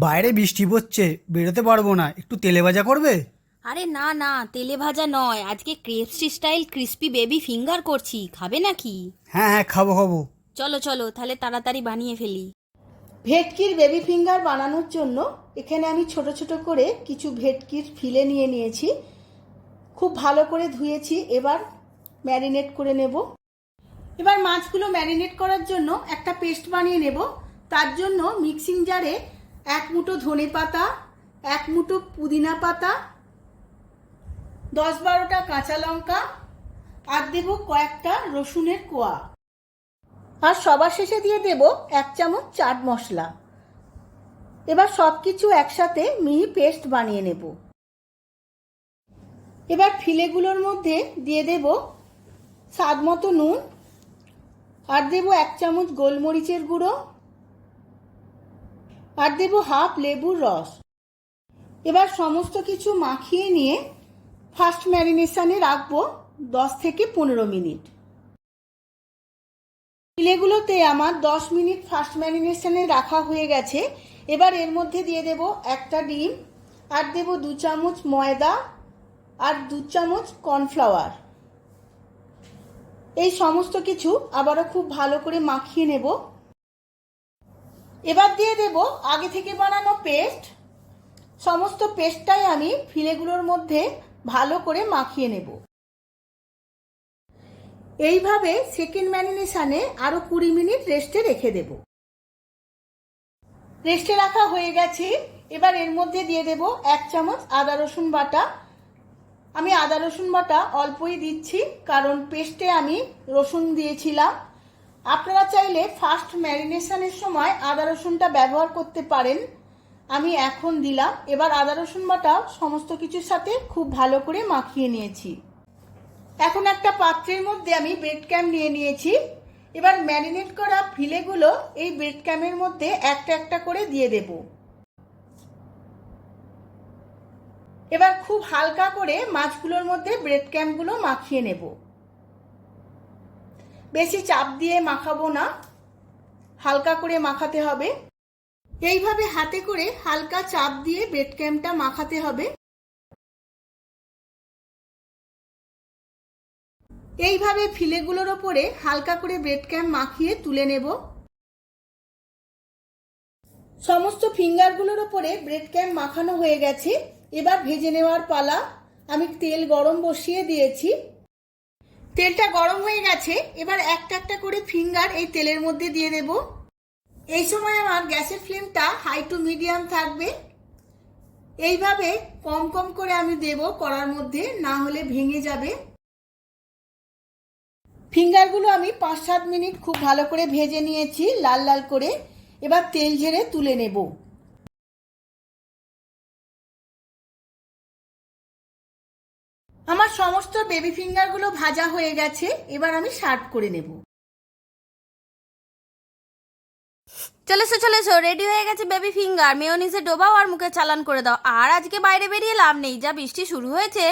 বাইরে বৃষ্টি পড়ছে, বেরোতে পারবো না, একটু তেলে ভাজা করবে? আরে না না, তেলে ভাজা নয়, আজকে KFC style crispy baby finger করছি, খাবে নাকি? হ্যাঁ হ্যাঁ, খাবো খাবো। চলো চলো তাহলে তাড়াতাড়ি বানিয়ে ফেলি। ভেটকির বেবি ফিঙ্গার বানানোর জন্য এখানে আমি ছোট ছোট করে কিছু ভেটকির ফিলে নিয়ে নিয়েছি। খুব ভালো করে ধুয়েছি। এবার ম্যারিনেট করে নেব। এবার মাছগুলো ম্যারিনেট করার জন্য একটা পেস্ট বানিয়ে নেব। তার জন্য মিক্সিং জারে 1 মুঠো ধনে পাতা, 1 মুঠো পুদিনা পাতা, 10-12টা কাঁচা লঙ্কা আর দেব কয়েকটা রসুনের কোয়া। আর সবার শেষে দিয়ে দেব 1 চামচ চাট মশলা। এবার সব কিছু একসাথে মিহি পেস্ট বানিয়ে নেব। এবার ফিলেগুলোর মধ্যে দিয়ে দেব স্বাদ মতো নুন আর দেব 1 চামচ গোলমরিচের গুঁড়ো আর দেব হাফ লেবুর রস। এবার সমস্ত কিছু মাখিয়ে নিয়ে ফার্স্ট ম্যারিনেশনে রাখবো 10 থেকে 15 মিনিট। ফিলেগুলোতে আমার 10 মিনিট ফার্স্ট ম্যারিনেশনে রাখা হয়ে গেছে। এবার এর মধ্যে দিয়ে দেব একটা ডিম আর দেব 2 চামচ ময়দা আর 2 চামচ কর্নফ্লাওয়ার। এই সমস্ত কিছু আবারও খুব ভালো করে মাখিয়ে নেব। এবার দিয়ে দেব আগে থেকে বানানো পেস্ট। সমস্ত পেস্টটাই আমি ফিলেগুলোর মধ্যে ভালো করে মাখিয়ে নেব। এইভাবে সেকেন্ড ম্যারিনেশনে আরো 20 মিনিট রেস্টে রেখে দেব। রেস্টে রাখা হয়ে গেছে। এবার এর মধ্যে দিয়ে দেব 1 চামচ আদা রসুন বাটা। আমি আদা রসুন বাটা অল্পই দিচ্ছি, কারণ পেস্টে আমি রসুন দিয়েছিলাম। আপনারা চাইলে ফার্স্ট ম্যারিনেশনের সময় আদা রসুনটা ব্যবহার করতে পারেন। আমি এখন দিলাম। এবার আদা রসুন বাটা সমস্ত কিছুর সাথে খুব ভালো করে মাখিয়ে নিয়েছি। এখন একটা পাত্রের মধ্যে আমি ব্রেড ক্যাম্প নিয়ে নিয়েছি। এবার ম্যারিনেট করা ফিলেগুলো এই ব্রেড ক্যাম্পের মধ্যে একটা একটা করে দিয়ে দেব। এবার খুব হালকা করে মাছগুলোর মধ্যে ব্রেড ক্যাম্পগুলো মাখিয়ে নেব। বেশি চাপ দিয়ে মাখাবো না, হালকা করে মাখাতে হবে। এইভাবে হাতে করে হালকা চাপ দিয়ে ব্রেড ক্যাম্পটা মাখাতে হবে। এইভাবে ফিলেগুলোর ওপরে হালকা করে ব্রেড ক্যাম্প মাখিয়ে তুলে নেব। সমস্ত ফিঙ্গারগুলোর ওপরে ব্রেড ক্যাম্প মাখানো হয়ে গেছে। এবার ভেজে নেওয়ার পালা। আমি তেল গরম বসিয়ে দিয়েছি। তেলটা গরম হয়ে গেছে। এবার একটা একটা করে ফিঙ্গার এই তেলের মধ্যে দিয়ে দেব। এই সময় আমার গ্যাসের ফ্লেমটা হাই টু মিডিয়াম থাকবে। এইভাবে কম কম করে আমি দেব কড়ার মধ্যে, না হলে ভেঙে যাবে। ফিঙ্গারগুলো আমি 5-7 মিনিট খুব ভালো করে ভেজে নিয়েছি লাল লাল করে। এবার তেল ঝেড়ে তুলে নেব। আমার সমস্ত বেবি ফিঙ্গারগুলো ভাজা হয়ে গেছে। এবার আমি সার্ভ করে নেব। চলেছো চলেছো, রেডি হয়ে গেছে বেবি ফিঙ্গার। মেয়োনিজে ডোবাও আর মুখে চালান করে দাও। আর আজকে বাইরে বেরিয়ে লাভ নেই, যা বৃষ্টি শুরু হয়েছে।